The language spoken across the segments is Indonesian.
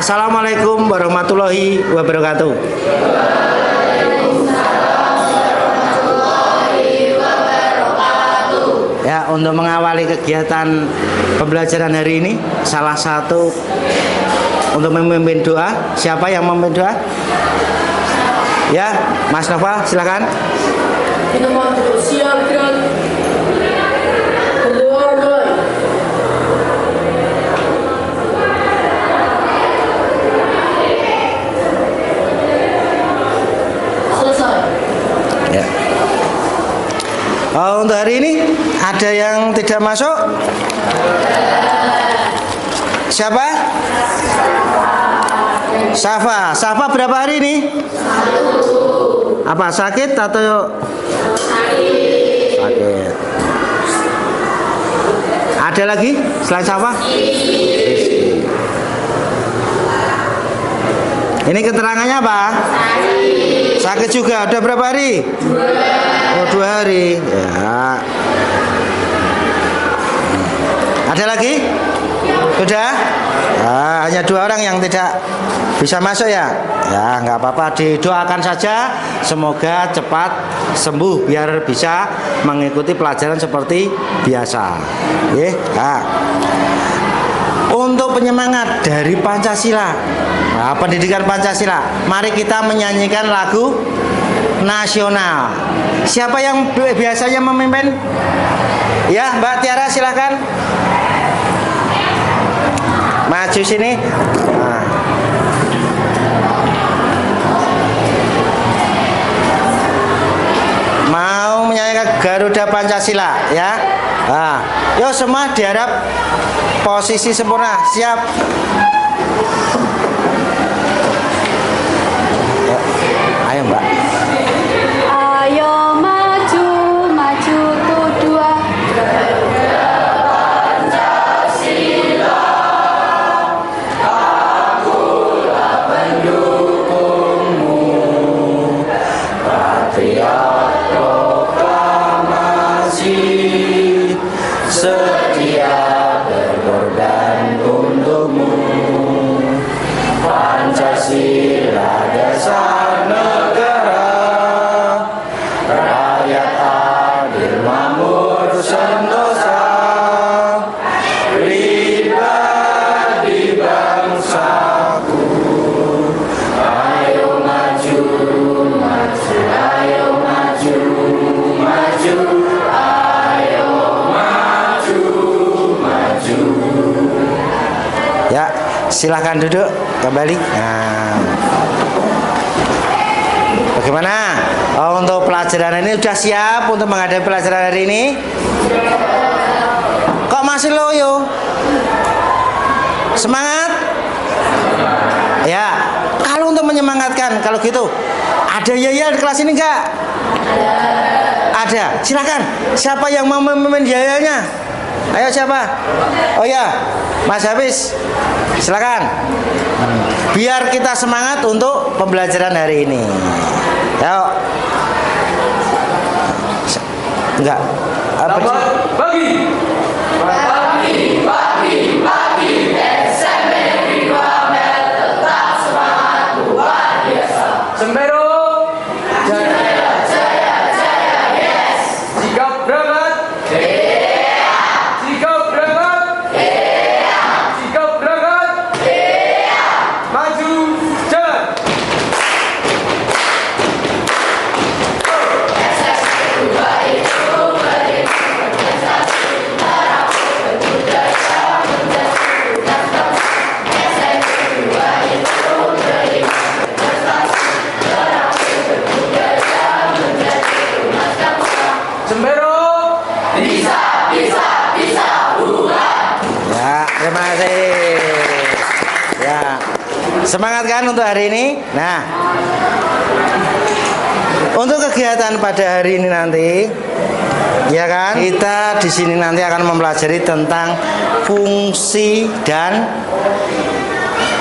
Assalamualaikum warahmatullahi wabarakatuh. Ya, untuk mengawali kegiatan pembelajaran hari ini, salah satu untuk memimpin doa. Siapa yang memimpin doa? Ya, Mas Nova, silakan. Ya. Oh, untuk hari ini ada yang tidak masuk? Siapa? Safa berapa hari ini? Apa sakit atau? Sakit. Ada lagi selain Safa? Ini keterangannya apa? Sakit juga. Udah berapa hari? 2 hari. Ya. Ada lagi? Sudah? Nah, hanya 2 orang yang tidak bisa masuk ya. Ya, nggak apa-apa, didoakan saja semoga cepat sembuh biar bisa mengikuti pelajaran seperti biasa. Nah. Untuk penyemangat dari Pancasila, nah, pendidikan Pancasila, mari kita menyanyikan lagu nasional. Siapa yang biasanya memimpin? Ya, Mbak Tiara, silahkan maju sini. Nah. Mau menyanyikan Garuda Pancasila ya. Nah, yuk semua diharap posisi sempurna, siap. Ya. Ayo Mbak. Ayo maju, maju tuh 2. Pancasila, akulah pendukungmu, patriot proklamasi, setia berkorban untukmu. Pancasila dasar negara, rakyat adil makmur sentosa, pribadi bangsaku. Ayo maju, maju, ayo maju, maju, ayo maju, maju. Ya, silahkan duduk kembali. Nah, bagaimana? Oh, untuk pelajaran ini sudah siap untuk menghadapi pelajaran hari ini? Kok masih loyo? Semangat? Ya, kalau untuk menyemangatkan, kalau gitu, ada yayal di kelas ini enggak? Ada. Silakan. Siapa yang mau memimpin yayalnya? Ayo siapa? Oh ya, Mas Hafiz, silakan. Biar kita semangat untuk pembelajaran hari ini. Yuk. Enggak. Apa sih? Bagi. SMP Primamer tetap semangat luar biasa. Sembero. Jaya, jaya, jaya, yes. Sikap berangkat. Iya. Sikap berangkat. Iya. Sikap berangkat. Iya. Maju, jalan. Sembero. Bisa, bisa, bisa, bukan. Ya, terima kasih. Ya, semangat kan untuk hari ini. Nah, untuk kegiatan pada hari ini nanti, ya kan, kita di sini nanti akan mempelajari tentang fungsi dan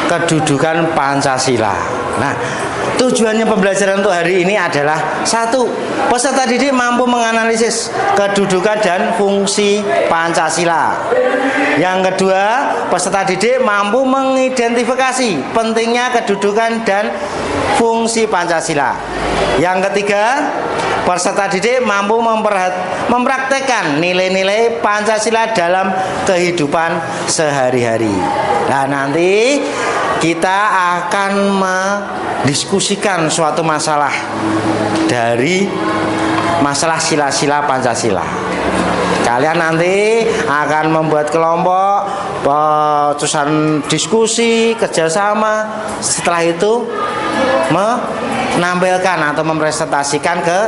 kedudukan Pancasila. Nah, tujuannya pembelajaran untuk hari ini adalah satu, peserta didik mampu menganalisis kedudukan dan fungsi Pancasila. Yang kedua, peserta didik mampu mengidentifikasi pentingnya kedudukan dan fungsi Pancasila. Yang ketiga, peserta didik mampu mempraktekkan nilai-nilai Pancasila dalam kehidupan sehari-hari. Nah, nanti kita akan mendiskusikan suatu masalah dari masalah sila-sila Pancasila. Kalian nanti akan membuat kelompok, susunan diskusi, kerjasama. Setelah itu menampilkan atau mempresentasikan ke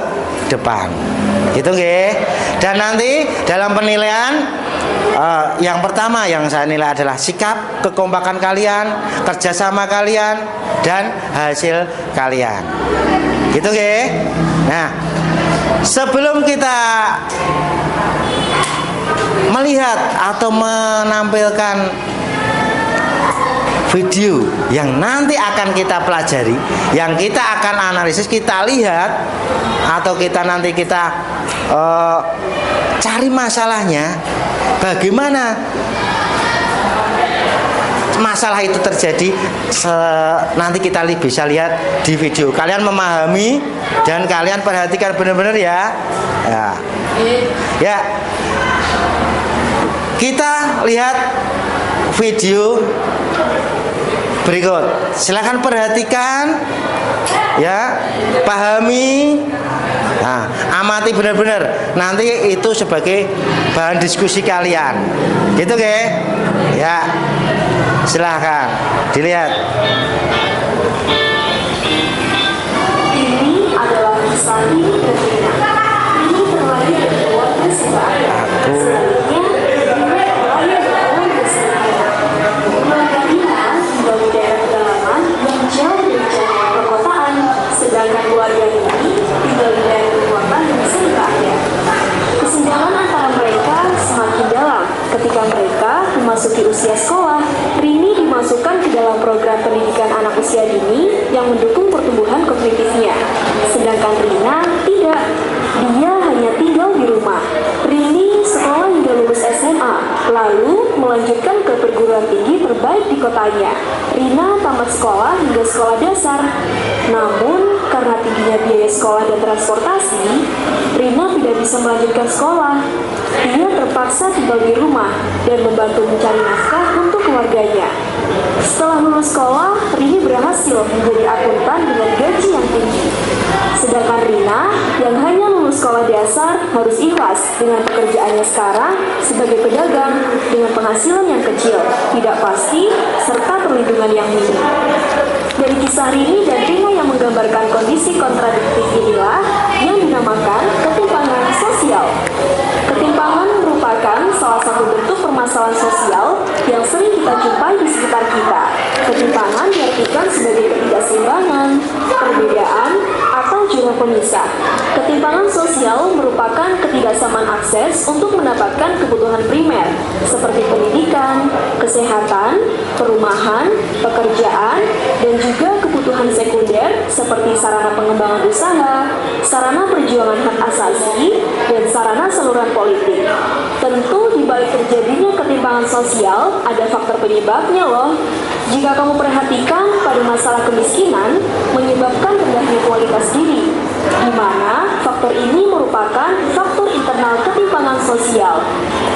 depan. Gitu nggih. Dan nanti dalam penilaian yang pertama yang saya nilai adalah sikap, kekompakan kalian, kerjasama kalian, dan hasil kalian. Gitu nggih. Nah, sebelum kita melihat atau menampilkan video yang nanti akan kita pelajari, yang kita akan analisis, kita lihat atau kita nanti kita cari masalahnya, bagaimana masalah itu terjadi, nanti kita bisa lihat di video. Kalian memahami dan kalian perhatikan benar-benar ya. Ya. Kita lihat video berikut. Silakan perhatikan ya, pahami. Nah, amati benar-benar. Nanti itu sebagai bahan diskusi kalian. Gitu ke? Ya. Silahkan dilihat. Ini adalah kisah ini terlahir dari keluarga Sebastian. Selanjutnya, terlahir dari keluarga Sebastian. Keluarga Dina tinggal di daerah pedalaman yang jauh dari jangkauan perkotaan, sedangkan keluarga ini tinggal di daerah perkotaan yang sering rakyat. Kesenjangan antara mereka semakin dalam ketika mereka memasuki usia sekolah. Rini dimasukkan ke dalam program pendidikan anak usia dini yang mendukung pertumbuhan kognitifnya. Sedangkan Rina tidak. Dia hanya tinggal di rumah. Rini sekolah hingga lulus SMA, lalu melanjutkan ke perguruan tinggi terbaik di kotanya. Rina tamat sekolah hingga sekolah dasar. Namun, karena tingginya biaya sekolah dan transportasi, Rina tidak bisa melanjutkan sekolah. Dia terpaksa tinggal di rumah dan membantu mencari nafkah untuk keluarganya. Setelah lulus sekolah, Rini berhasil menjadi akuntan dengan gaji yang tinggi. Sedangkan Rina yang hanya lulus sekolah dasar harus ikhlas dengan pekerjaannya sekarang sebagai pedagang dengan penghasilan yang kecil, tidak pasti, serta perlindungan yang minim. Dari kisah Rini dan Rina yang menggambarkan kondisi kontradiktif inilah yang dinamakan ketimpangan sosial. Ketimpangan merupakan salah satu bentuk permasalahan sosial yang sering kita jumpai di sekitar kita. Ketimpangan diartikan sebagai ketidakseimbangan, perbedaan, atau jurang pemisah. Ketimpangan sosial merupakan ketidaksamaan akses untuk mendapatkan kebutuhan primer seperti pendidikan, kesehatan, perumahan, pekerjaan, dan juga kebutuhan sekunder seperti sarana pengembangan usaha, sarana perjuangan hak asasi, dan sarana saluran politik. Tentu di balik terjadinya ketimpangan sosial ada faktor penyebabnya loh. Jika kamu perhatikan pada masalah kemiskinan menyebabkan rendahnya kualitas diri, di mana faktor ini merupakan faktor internal ketimpangan sosial.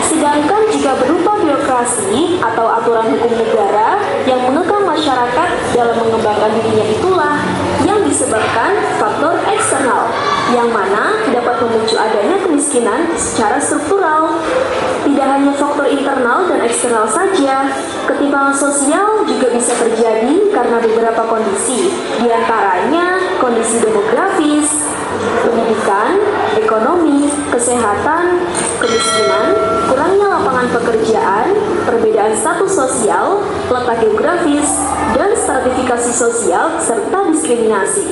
Sedangkan jika berupa birokrasi atau aturan hukum negara yang mengekang masyarakat dalam mengembangkan dirinya, itulah yang disebabkan faktor eksternal, yang mana dapat memicu adanya kemiskinan secara struktural. Tidak hanya faktor internal dan eksternal saja, ketimpangan sosial juga bisa terjadi karena beberapa kondisi, diantaranya kondisi demografis, pendidikan, ekonomi, kesehatan, kemiskinan, kurangnya lapangan pekerjaan, perbedaan status sosial, letak geografis, dan stratifikasi sosial, serta diskriminasi.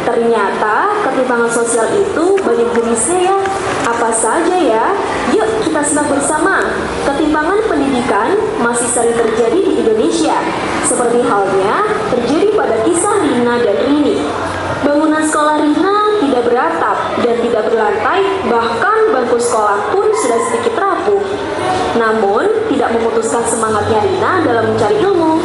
Ternyata ketimpangan sosial itu banyak jenisnya ya. Apa saja ya? Yuk kita simak bersama. Ketimpangan pendidikan masih sering terjadi di Indonesia. Seperti halnya terjadi pada kisah Rina dan Rini. Bangunan sekolah Rina tidak beratap dan tidak berlantai, bahkan bangku sekolah pun sudah sedikit rapuh. Namun, tidak memutuskan semangatnya Rina dalam mencari ilmu.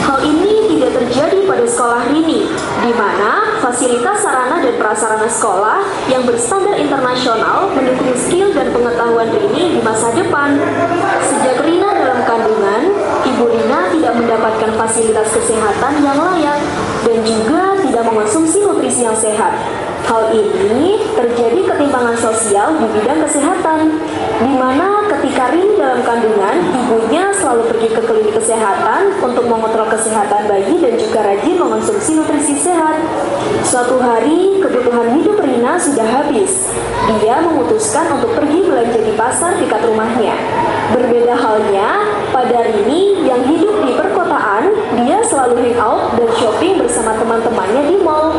Hal ini tidak terjadi pada sekolah Rini, di mana fasilitas sarana dan prasarana sekolah yang berstandar internasional mendukung skill dan pengetahuan Rini di masa depan. Sejak Rina dalam kandungan, Ibu Rina tidak mendapatkan fasilitas kesehatan yang layak dan juga tidak mengonsumsi nutrisi yang sehat. Hal ini terjadi ketimpangan sosial di bidang kesehatan, di mana ketika Rini dalam kandungan, ibunya selalu pergi ke klinik kesehatan untuk mengontrol kesehatan bayi dan juga rajin mengonsumsi nutrisi sehat. Suatu hari, kebutuhan hidup Rina sudah habis. Dia memutuskan untuk pergi belanja di pasar dekat rumahnya. Berbeda halnya pada Rini yang hidup di perkotaan, dia selalu hangout dan shopping bersama teman-temannya di mall.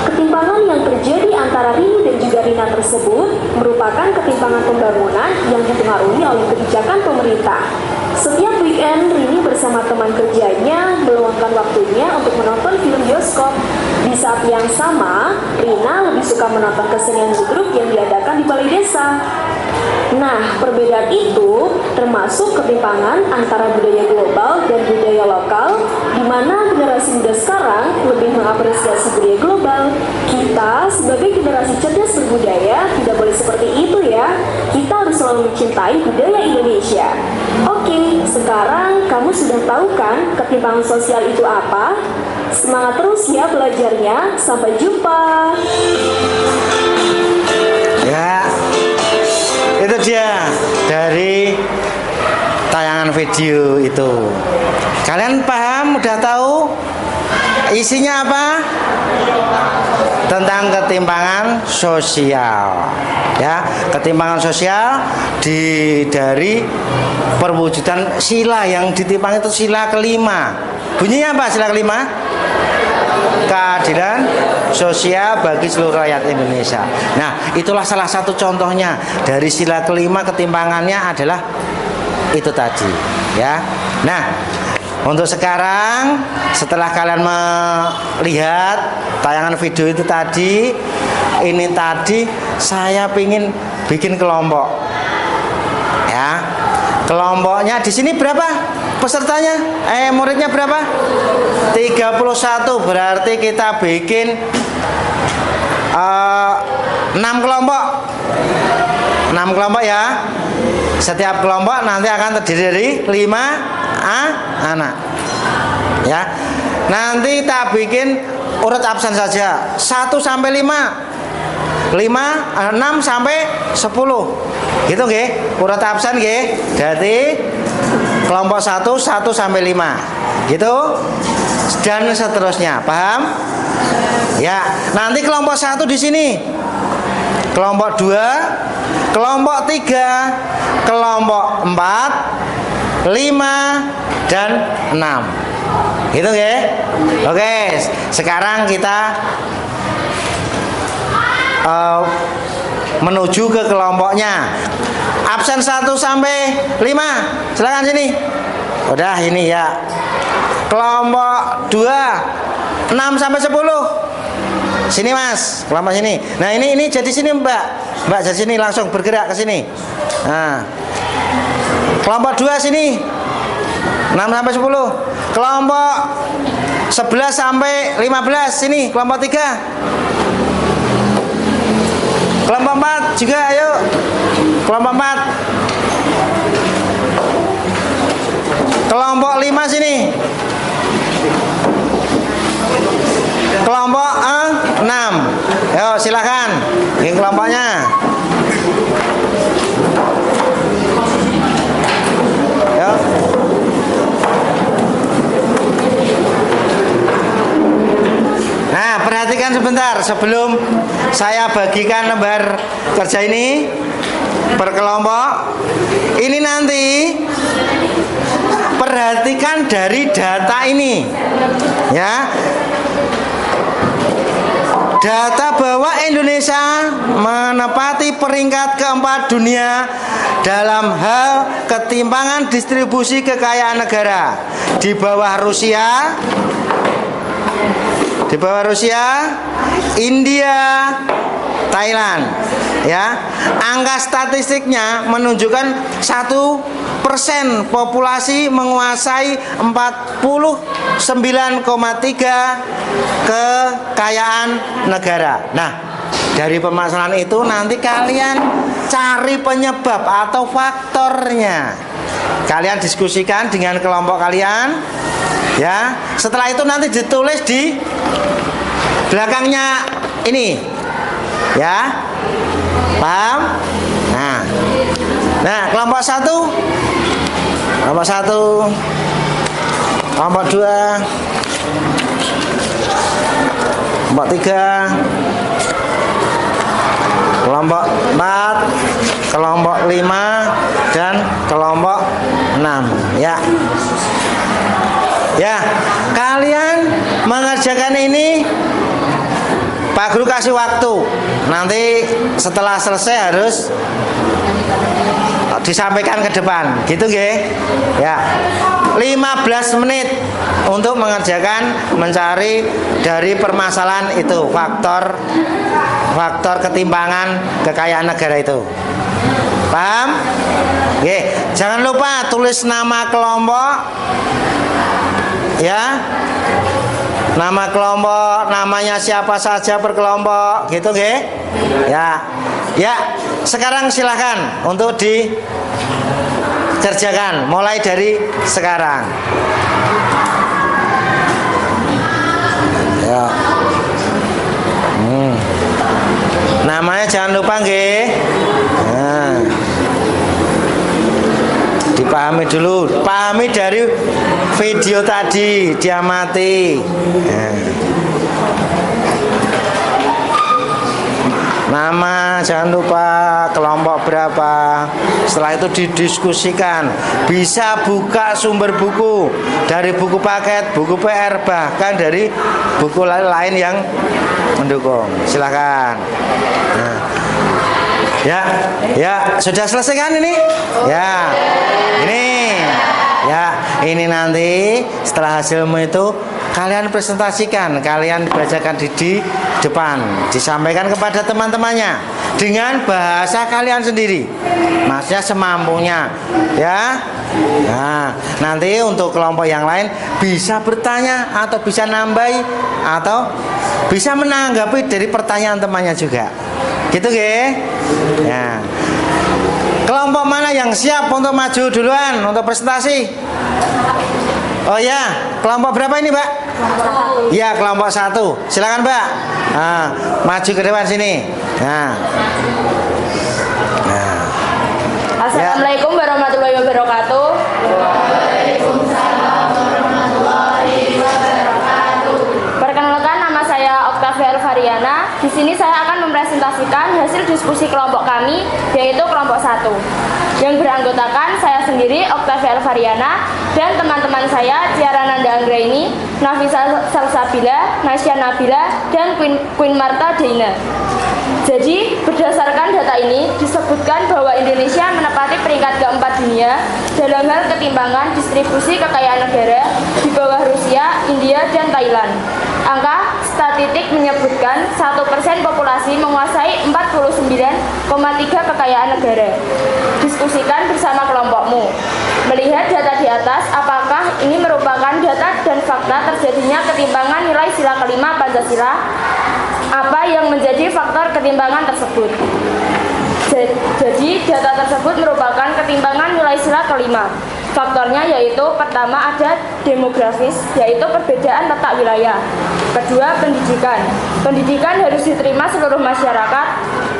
Ketimpangan yang terjadi antara Rini dan juga Rina tersebut merupakan ketimpangan pembangunan yang dipengaruhi oleh kebijakan pemerintah. Setiap weekend, Rini bersama teman kerjanya meluangkan waktunya untuk menonton film bioskop. Di saat yang sama, Rina lebih suka menonton kesenian grup yang diadakan di balai desa. Nah, perbedaan itu termasuk ketimpangan antara budaya global dan budaya lokal, di mana generasi muda sekarang lebih mengapresiasi budaya global. Kita sebagai generasi cerdas berbudaya tidak boleh seperti itu ya. Kita harus selalu mencintai budaya Indonesia. Oke, sekarang kamu sudah tahu kan ketimpangan sosial itu apa? Semangat terus ya belajarnya. Sampai jumpa. Ya, itu dia dari tayangan video itu. Kalian paham? Udah tahu isinya apa? Tentang ketimpangan sosial. Ya, ketimpangan sosial dari perwujudan sila yang ditimpang itu sila kelima. Bunyinya apa sila kelima? Keadilan sosial bagi seluruh rakyat Indonesia. Nah, itulah salah satu contohnya dari sila kelima. Ketimpangannya adalah itu tadi, ya. Nah, untuk sekarang setelah kalian melihat tayangan video itu tadi, ini tadi saya ingin bikin kelompok, ya. Kelompoknya di sini berapa pesertanya? Muridnya berapa? 31, berarti kita bikin 6 kelompok. 6 kelompok ya. Setiap kelompok nanti akan terdiri dari 5 anak. Ya. Nanti kita bikin urut absen saja. 1 sampai 5. 6 sampai 10. Gitu nggih. Urut absen nggih. Berarti kelompok 1 sampai 5. Gitu. Dan seterusnya. Paham? Ya, nanti kelompok 1 di sini. Kelompok 2, kelompok 3, kelompok 4, 5 dan 6. Gitu nggih? Oke, sekarang kita menuju ke kelompoknya. Absen 1 sampai 5. Silakan sini. Udah ini ya. Kelompok 2 6 sampai 10. Sini Mas, kelompok sini. Nah, ini jadi sini Mbak. Mbak jadi sini langsung bergerak ke sini. Nah. Kelompok 2 sini. 6 sampai 10. Kelompok 11 sampai 15 sini, kelompok 3. Kelompok 4 juga ayo. Kelompok 4. Kelompok 5 sini. Kelompok 6. Yo silakan. Ini kelompoknya. Yo. Nah, perhatikan sebentar sebelum saya bagikan lembar kerja ini per kelompok. Ini nanti perhatikan dari data ini. Ya. data bahwa Indonesia menempati peringkat keempat dunia dalam hal ketimpangan distribusi kekayaan negara, di bawah Rusia, India, Thailand. Ya, angka statistiknya menunjukkan 1% populasi menguasai 49,3 kekayaan negara. Nah, dari permasalahan itu nanti kalian cari penyebab atau faktornya. Kalian diskusikan dengan kelompok kalian. Ya, setelah itu nanti ditulis di belakangnya ini. Ya. Paham? Nah, kelompok 1, kelompok 2, kelompok 3, kelompok 4, kelompok 5, dan kelompok 6. Ya. Ya, kalian mengerjakan ini, Pak Guru kasih waktu. Nanti setelah selesai harus disampaikan ke depan, gitu nggih? Ya. 15 menit untuk mengerjakan, mencari dari permasalahan itu, faktor ketimpangan kekayaan negara itu. Paham? Nggih, jangan lupa tulis nama kelompok. Ya. Nama kelompok, namanya siapa saja per kelompok, gitu nggih? Ya. Ya, sekarang silahkan untuk dikerjakan mulai dari sekarang. Ya. Namanya jangan lupa nggih. Nah. Dipahami dulu, pahami dari video tadi, diamati. Nama jangan lupa, kelompok berapa. Setelah itu didiskusikan. Bisa buka sumber buku dari buku paket, buku PR, bahkan dari buku lain yang mendukung. Silakan. Nah. Ya, sudah selesai kan ini? Ya, ini nanti setelah hasilmu itu kalian presentasikan, kalian bacakan di depan, disampaikan kepada teman-temannya dengan bahasa kalian sendiri, maksudnya semampunya, ya. Nah, nanti untuk kelompok yang lain bisa bertanya atau bisa nambahi atau bisa menanggapi dari pertanyaan temannya juga. Gitu nggih? Ya. Kelompok mana yang siap untuk maju duluan untuk presentasi? Oh ya, kelompok berapa ini, Mbak? Ya, kelompok 1. Silakan, Mbak. Nah, maju ke depan sini. Nah. Assalamualaikum warahmatullahi wabarakatuh. Perkenalkan, nama saya Oktavia Elvariana. Di sini saya akan mempresentasikan hasil diskusi kelompok kami, yaitu kelompok 1. Yang beranggotakan saya sendiri, Oktavia Elvariana, dan teman-teman saya, Tiara Nanda Anggraini, Nafisa Salsabila, Nasya Nabila, dan Queen Marta Deina. Jadi, berdasarkan data ini, disebutkan bahwa Indonesia menempati peringkat keempat dunia dalam hal ketimpangan distribusi kekayaan negara di bawah Rusia, India, dan Thailand. Angka statistik menyebutkan 1% populasi menguasai 49,3 kekayaan negara. Diskusikan bersama kelompokmu. Melihat data di atas, apakah ini merupakan data dan fakta terjadinya ketimpangan nilai sila kelima Pancasila? Apa yang menjadi faktor ketimpangan tersebut? Jadi, data tersebut merupakan ketimpangan nilai sila kelima. Faktornya yaitu pertama ada demografis, yaitu perbedaan letak wilayah. Kedua, pendidikan. Pendidikan harus diterima seluruh masyarakat.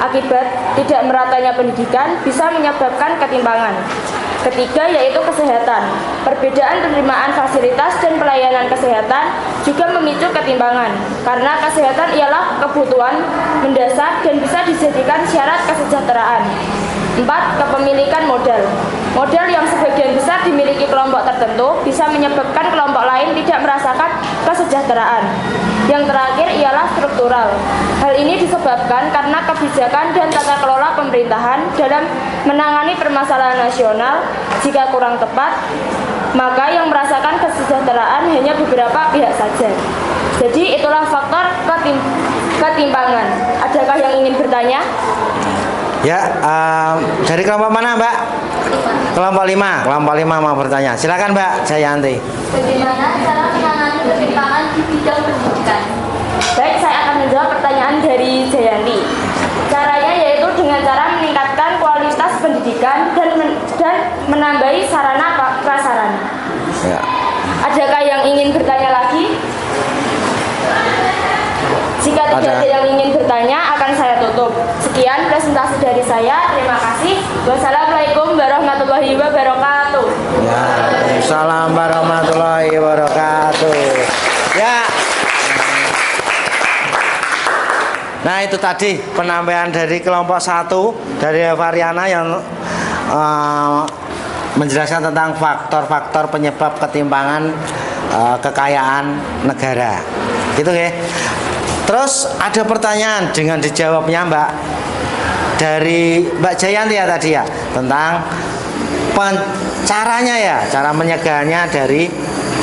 Akibat tidak meratanya pendidikan bisa menyebabkan ketimpangan. Ketiga, yaitu kesehatan. Perbedaan penerimaan fasilitas dan pelayanan kesehatan juga memicu ketimpangan, karena kesehatan ialah kebutuhan mendasar dan bisa dijadikan syarat kesejahteraan. 4. Kepemilikan modal. Modal yang sebagian besar dimiliki kelompok tertentu bisa menyebabkan kelompok lain tidak merasakan kesejahteraan. Yang terakhir ialah struktural. Hal ini disebabkan karena kebijakan dan tata kelola pemerintahan dalam menangani permasalahan nasional jika kurang tepat, maka yang merasakan kesejahteraan hanya beberapa pihak saja. Jadi itulah faktor ketimpangan. Adakah yang ingin bertanya? Ya, dari kelompok mana Mbak? Kelompok 5. Kelompok 5 mau bertanya. Silakan Mbak Jayanti. Bagaimana cara menangani ketimpangan di bidang pendidikan? Baik, saya akan menjawab pertanyaan dari Jayanti. Caranya yaitu dengan cara meningkatkan kualitas pendidikan dan menambahi sarana prasarana. Ya. Adakah yang ingin bertanya lagi? Jika tidak ada yang ingin bertanya, akan saya tutup. Sekian presentasi dari saya. Terima kasih. Wassalamualaikum warahmatullahi wabarakatuh. Ya, salam warahmatullahi wabarakatuh. Ya. Nah, itu tadi penampilan dari kelompok 1 dari Variana yang menjelaskan tentang faktor-faktor penyebab ketimpangan kekayaan negara. Gitu ya. Terus ada pertanyaan dengan dijawabnya Mbak dari Mbak Jayanti ya tadi ya, tentang caranya ya, cara menyegahnya dari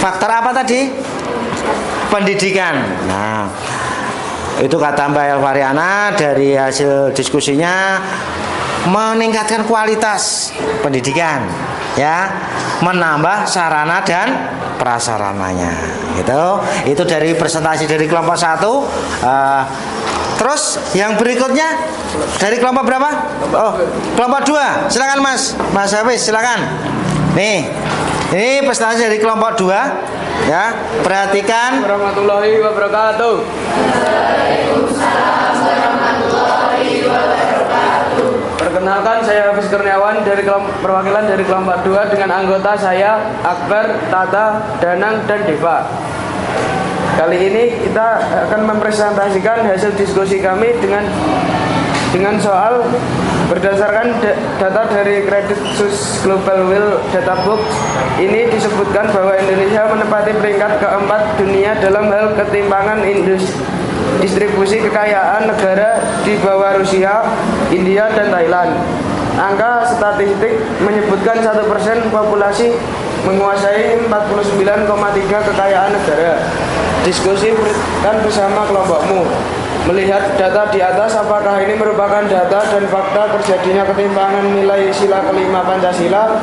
faktor apa tadi? Pendidikan. Nah, itu kata Mbak Elvariana dari hasil diskusinya, meningkatkan kualitas pendidikan ya, menambah sarana dan prasarananya gitu. Itu dari presentasi dari kelompok 1. Terus yang berikutnya dari kelompok berapa? Oh, kelompok 2. Silakan Mas Hafiz, silakan. Nih, ini presentasi dari kelompok 2 ya. Perhatikan. Warahmatullahi wabarakatuh. Waalaikumsalam warahmatullahi wabarakatuh. Perkenalkan, saya Hafiz Kurniawan dari perwakilan dari kelompok 2 dengan anggota saya Akbar, Tata, Danang, dan Deva. Kali ini kita akan mempresentasikan hasil diskusi kami dengan soal berdasarkan data dari Credit Suisse Global Wealth Databook. Ini disebutkan bahwa Indonesia menempati peringkat keempat dunia dalam hal ketimpangan distribusi kekayaan negara di bawah Rusia, India, dan Thailand. Angka statistik menyebutkan 1% populasi menguasai 49,3 kekayaan negara. Diskusi berikan bersama kelompokmu. Melihat data di atas, apakah ini merupakan data dan fakta terjadinya ketimpangan nilai sila kelima Pancasila?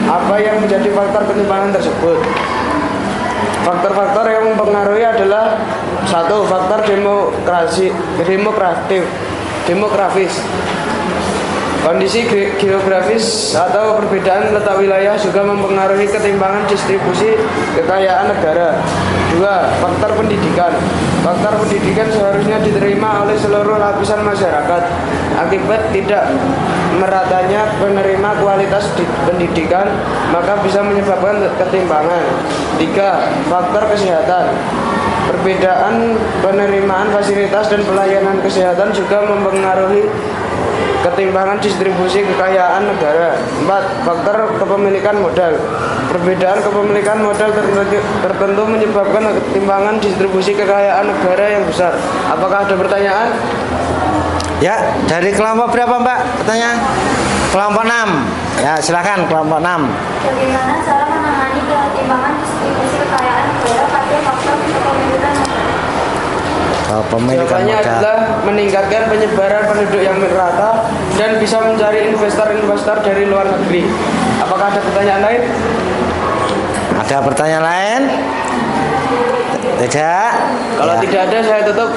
Apa yang menjadi faktor ketimpangan tersebut? Faktor-faktor yang mempengaruhi adalah 1. Faktor demografis. Kondisi geografis atau perbedaan letak wilayah juga mempengaruhi ketimpangan distribusi kekayaan negara. 2. Faktor pendidikan. Faktor pendidikan seharusnya diterima oleh seluruh lapisan masyarakat. Akibat tidak meratanya penerima kualitas pendidikan, maka bisa menyebabkan ketimpangan. 3. Faktor kesehatan. Perbedaan penerimaan fasilitas dan pelayanan kesehatan juga mempengaruhi ketimpangan distribusi kekayaan negara. 4. Faktor kepemilikan modal. Perbedaan kepemilikan modal tertentu menyebabkan ketimpangan distribusi kekayaan negara yang besar. Apakah ada pertanyaan? Ya, dari kelompok berapa Mbak? Pertanyaan? Kelompok 6. Ya, silakan kelompok 6. Bagaimana cara menangani ketimpangan distribusi kekayaan negara pada faktor kepemilikan modal? Pemilikan Jawabannya modal adalah meningkatkan penyebaran penduduk yang merata dan bisa mencari investor-investor dari luar negeri. Apakah ada pertanyaan lain? Ada pertanyaan lain? Tidak? Kalau Ya. tidak ada, saya tutup.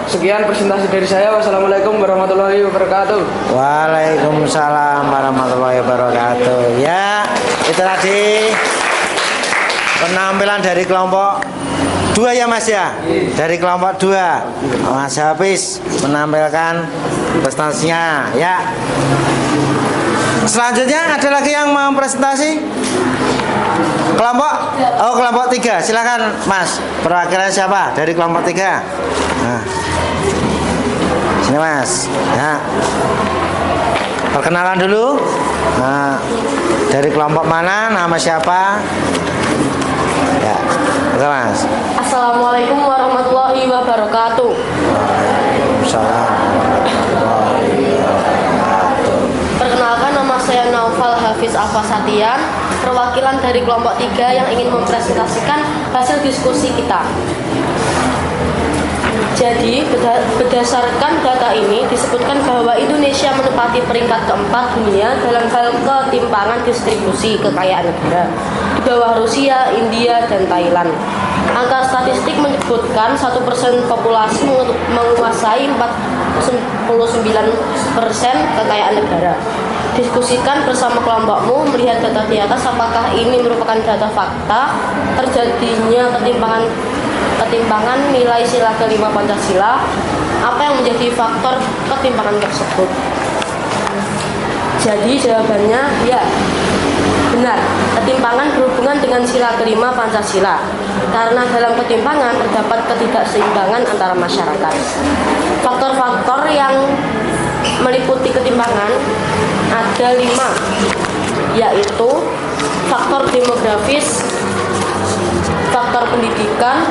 Sekian presentasi dari saya. Wassalamualaikum warahmatullahi wabarakatuh. Waalaikumsalam warahmatullahi wabarakatuh. Ya, itu tadi penampilan dari kelompok 2 ya Mas ya. Dari kelompok 2 Mas Hafiz menampilkan prestasinya ya. Selanjutnya ada lagi yang mau presentasi? Kelompok 3. Silakan Mas. Perwakilan siapa dari kelompok 3? Nah. Sini Mas. Ya. Perkenalan dulu. Nah, dari kelompok mana? Nama siapa? Ya, betul Mas. Assalamualaikum warahmatullahi wabarakatuh. Waalaikumsalam. Perkenalkan, nama saya Naufal Hafiz Alfasatian, perwakilan dari kelompok 3 yang ingin mempresentasikan hasil diskusi kita. Jadi, berdasarkan data ini disebutkan bahwa Indonesia menempati peringkat keempat dunia dalam hal ketimpangan distribusi kekayaan negara, di bawah Rusia, India, dan Thailand. Angka statistik menyebutkan 1% populasi menguasai 49% kekayaan negara. Diskusikan bersama kelompokmu melihat data di atas, apakah ini merupakan data fakta terjadinya ketimpangan nilai sila kelima Pancasila, apa yang menjadi faktor ketimpangan tersebut. Jadi jawabannya ya, benar, ketimpangan berhubungan dengan sila kelima Pancasila, karena dalam ketimpangan terdapat ketidakseimbangan antara masyarakat. Faktor-faktor yang meliputi ketimpangan ada 5, yaitu faktor demografis, faktor pendidikan,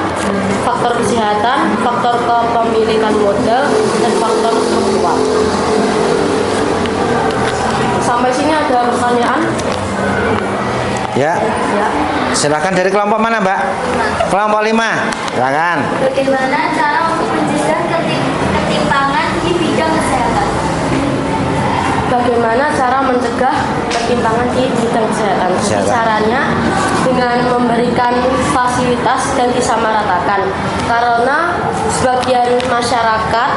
faktor kesehatan, faktor kepemilikan modal, dan faktor sosial. Sampai sini ada pertanyaan? Ya. Ya. Silakan dari kelompok mana, Mbak? Kelompok 5. Silakan. Bagaimana cara untuk mencegah ketimpangan di bidang kesehatan? Bagaimana cara mencegah ketimpangan di bidang kesehatan? Jadi caranya dengan memberikan fasilitas dan disamaratakan. Karena sebagian masyarakat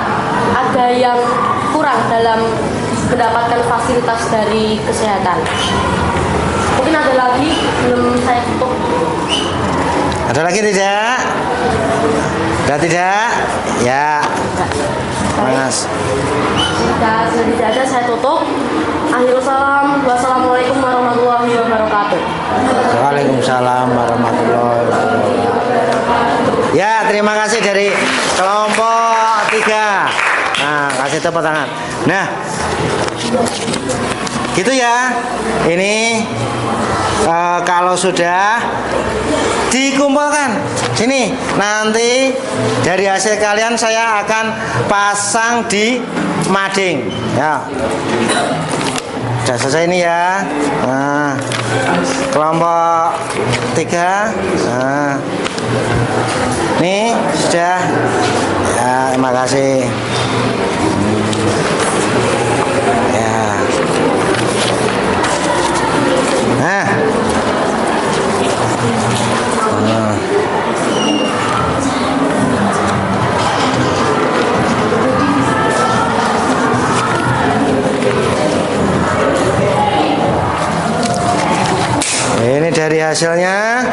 ada yang kurang dalam mendapatkan fasilitas dari kesehatan. Mungkin ada lagi, belum saya tutup. Ada lagi tidak? Ada tidak? Ya. Mas. Jika sudah tidak ada, saya tutup. Akhirul salam. Wassalamualaikum warahmatullahi wabarakatuh. Waalaikumsalam warahmatullahi wabarakatuh. Ya, terima kasih dari kelompok 3. Nah, kasih tepuk tangan. Nah, gitu ya. Ini kalau sudah dikumpulkan sini, nanti dari hasil kalian saya akan pasang di mading ya. Sudah selesai ini ya. Nah, kelompok 3. Nah, nih sudah ya, terima kasih ya. Nah, ini dari hasilnya.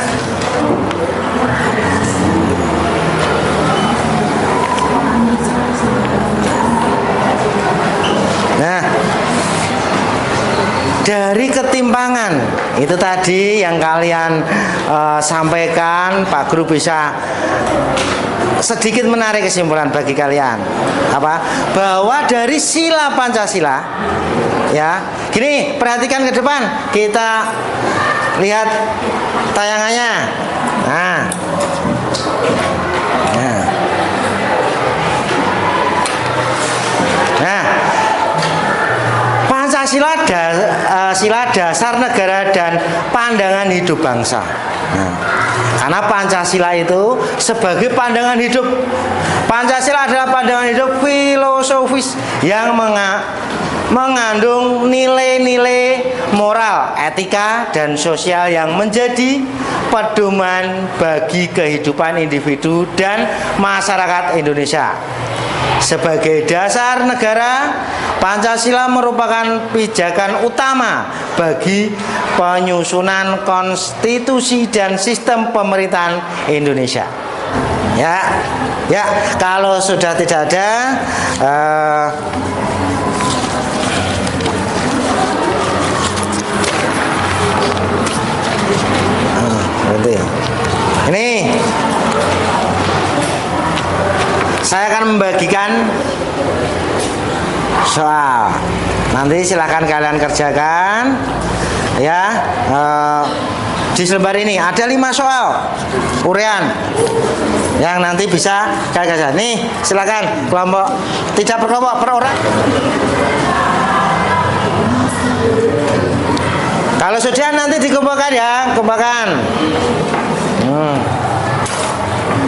Nah, dari ketimpangan itu tadi yang kalian sampaikan, Pak Guru bisa sedikit menarik kesimpulan bagi kalian. Apa? Bahwa dari sila Pancasila ya. Gini, perhatikan ke depan. Kita lihat tayangannya. Nah. Nah, Pancasila sila dasar negara dan pandangan hidup bangsa. Nah, karena Pancasila itu sebagai pandangan hidup. Pancasila adalah pandangan hidup filosofis yang mengandung nilai-nilai moral, etika, dan sosial yang menjadi pedoman bagi kehidupan individu dan masyarakat Indonesia. Sebagai dasar negara, Pancasila merupakan pijakan utama bagi penyusunan konstitusi dan sistem pemerintahan Indonesia. Ya, kalau sudah tidak ada berhenti. Ini saya akan membagikan soal. Nanti silahkan kalian kerjakan ya. di selembar ini ada 5 soal urean yang nanti bisa kalian. Nih, silakan kelompok, tidak per kelompok, per orang. Kalau sudah nanti dikumpulkan ya, kumpulkan.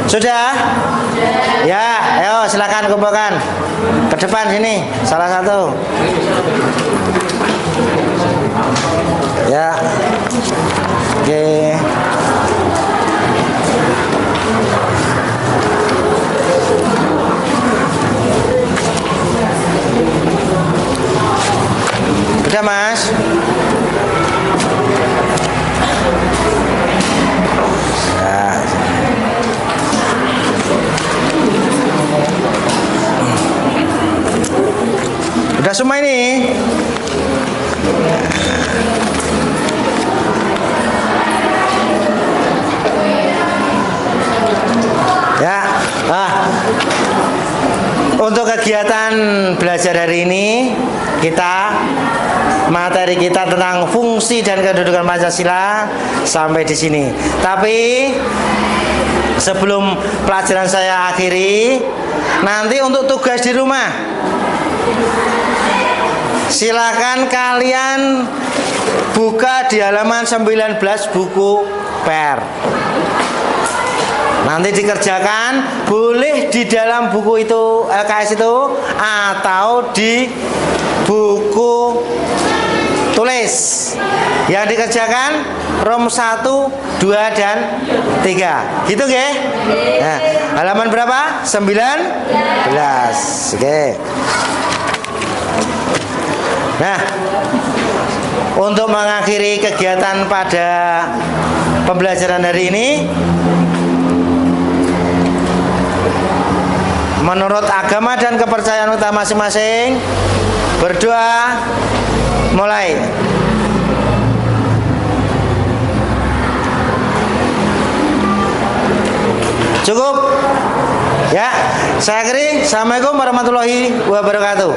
Sudah? Ya, ayo silakan kumpulkan. Ke depan sini, salah satu. Ya. Oke. Udah, Mas? Ya. Udah semua ini? Ya. Untuk kegiatan belajar hari ini materi kita tentang fungsi dan kedudukan Pancasila sampai di sini. Tapi sebelum pelajaran saya akhiri, nanti untuk tugas di rumah, silakan kalian buka di halaman 19 buku PR. Nanti dikerjakan boleh di dalam buku itu LKS itu atau di buku tulis. Yang dikerjakan rumus 1, 2 dan 3. Gitu nggih? Nah, halaman berapa? 19. Oke. Nah, untuk mengakhiri kegiatan pada pembelajaran hari ini, menurut agama dan kepercayaan kita masing-masing, berdoa mulai. Cukup? Ya, saya akhiri. Assalamualaikum warahmatullahi wabarakatuh.